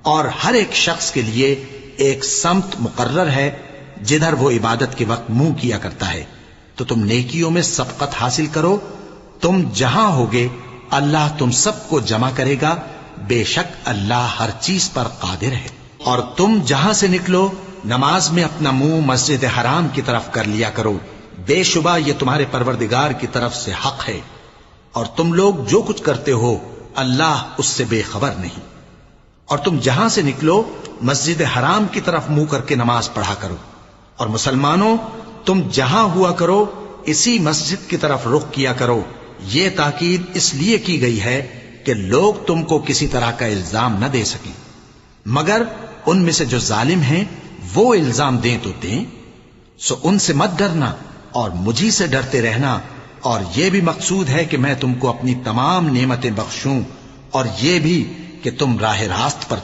اور ہر ایک شخص کے لیے ایک سمت مقرر ہے جدھر وہ عبادت کے وقت منہ کیا کرتا ہے، تو تم نیکیوں میں سبقت حاصل کرو. تم جہاں ہوگے اللہ تم سب کو جمع کرے گا، بے شک اللہ ہر چیز پر قادر ہے. اور تم جہاں سے نکلو نماز میں اپنا منہ مسجد حرام کی طرف کر لیا کرو، بے شبہ یہ تمہارے پروردگار کی طرف سے حق ہے، اور تم لوگ جو کچھ کرتے ہو اللہ اس سے بے خبر نہیں. اور تم جہاں سے نکلو مسجد حرام کی طرف منہ کر کے نماز پڑھا کرو. اور مسلمانوں تم جہاں ہوا کرو اسی مسجد کی طرف رخ کیا کرو. یہ تاکید اس لیے کی گئی ہے کہ لوگ تم کو کسی طرح کا الزام نہ دے سکیں، مگر ان میں سے جو ظالم ہیں وہ الزام دیں تو دیں. سو ان سے مت ڈرنا اور مجھی سے ڈرتے رہنا. اور یہ بھی مقصود ہے کہ میں تم کو اپنی تمام نعمتیں بخشوں، اور یہ بھی کہ تم راہ راست پر